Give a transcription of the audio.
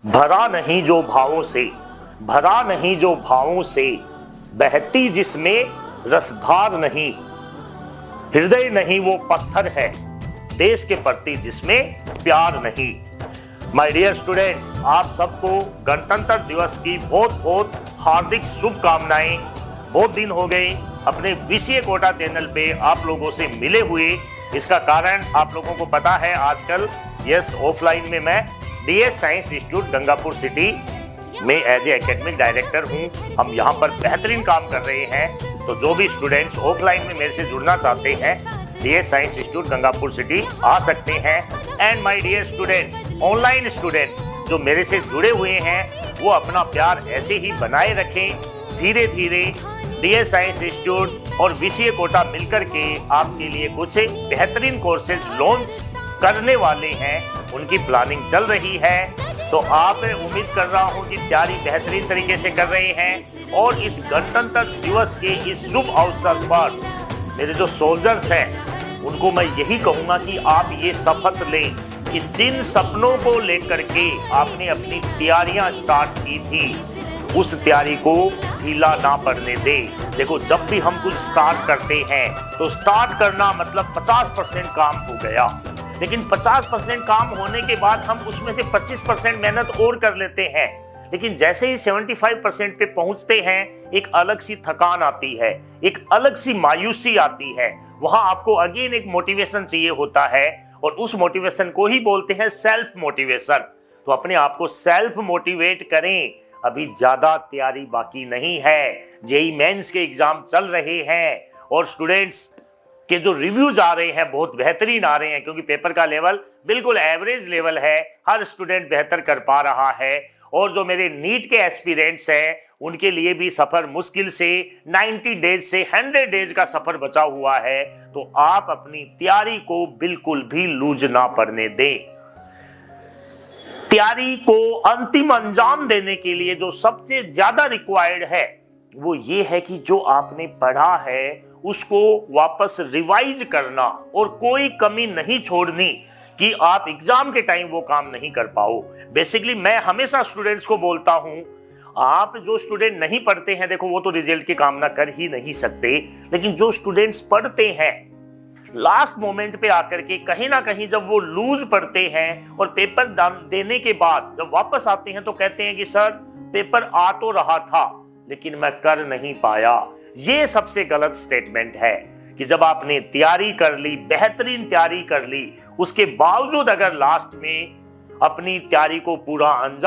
भरा नहीं जो भावों से, भरा नहीं जो भावों से, बहती जिसमें रसधार नहीं, हृदय नहीं वो पत्थर है, देश के प्रति जिसमें प्यार नहीं। माय डियर स्टूडेंट्स, आप सबको गणतंत्र दिवस की बहुत बहुत हार्दिक शुभकामनाएं। बहुत दिन हो गए अपने VCA कोटा चैनल पे आप लोगों से मिले हुए। इसका कारण आप लोगों को पता है, आजकल ऑफलाइन में मैं DS science institute Gangapur city में एज ए एकेडमिक डायरेक्टर हूं। हम यहां पर बेहतरीन काम कर रहे हैं। तो जो भी स्टूडेंट्स ऑफलाइन में मेरे से जुड़ना चाहते हैं, DS science institute Gangapur city आ सकते हैं। And my dear students, online students जो मेरे से जुड़े हुए हैं, वो अपना प्यार ऐसे ही बनाए रखें। धीरे धीरे DS साइंस इंस्टीट्यूट और VCA कोटा मिलकर के आपके लिए कुछ बेहतरीन कोर्सेज लॉन्च करने वाले हैं। उनकी प्लानिंग चल रही है। तो आप उम्मीद कर रहा हूं कि तैयारी बेहतरीन तरीके से कर रहे हैं। और इस गणतंत्र दिवस के इस शुभ अवसर पर मेरे जो सोल्जर्स हैं, उनको मैं यही कहूंगा कि आप ये शपथ लें कि जिन सपनों को लेकर के आपने अपनी तैयारियां स्टार्ट की थी, उस तैयारी को ढीला ना पड़ने दे। देखो, जब भी हम कुछ स्टार्ट करते हैं तो स्टार्ट करना मतलब 50% काम हो गया, लेकिन 50% काम होने के बाद हम उसमें से 25% मेहनत और कर लेते हैं। लेकिन जैसे ही 75% पे पहुंचते हैं, एक अलग सी थकान आती है, एक अलग सी मायूसी आती है। वहां आपको अगेन एक मोटिवेशन चाहिए होता है, और उस मोटिवेशन को ही बोलते हैं सेल्फ मोटिवेशन। तो अपने आप को सेल्फ मोटिवेट करें। अभी ज्यादा तैयारी बाकी नहीं है। JEE मेंस के एग्जाम चल रहे हैं और स्टूडेंट्स के जो रिव्यूज आ रहे हैं बहुत बेहतरीन आ रहे हैं, क्योंकि पेपर का लेवल बिल्कुल एवरेज लेवल है। हर स्टूडेंट बेहतर कर पा रहा है। और जो मेरे नीट के एस्पिरेंट्स हैं, उनके लिए भी सफर मुश्किल से 90 डेज से 100 डेज का सफर बचा हुआ है। तो आप अपनी तैयारी को बिल्कुल भी लूज ना पड़ने दें। तैयारी को अंतिम अंजाम देने के लिए जो सबसे ज्यादा रिक्वायर्ड है, वो ये है कि जो आपने पढ़ा है उसको वापस रिवाइज करना, और कोई कमी नहीं छोड़नी कि आप एग्जाम के टाइम वो काम नहीं कर पाओ। बेसिकली मैं हमेशा स्टूडेंट्स को बोलता हूं, आप जो स्टूडेंट नहीं पढ़ते हैं, देखो वो तो रिजल्ट की कामना कर ही नहीं सकते, लेकिन जो स्टूडेंट्स पढ़ते हैं, लास्ट मोमेंट पे आकर के कहीं ना कहीं जब वो लूज पढ़ते हैं और पेपर देने के बाद जब वापस आते हैं तो कहते हैं कि सर पेपर आ तो रहा था लेकिन मैं कर नहीं पाया। ये सबसे गलत स्टेटमेंट है कि जब आपने तैयारी कर ली, बेहतरीन तैयारी कर ली, उसके बावजूद अगर लास्ट में अपनी तैयारी को पूरा अंजाम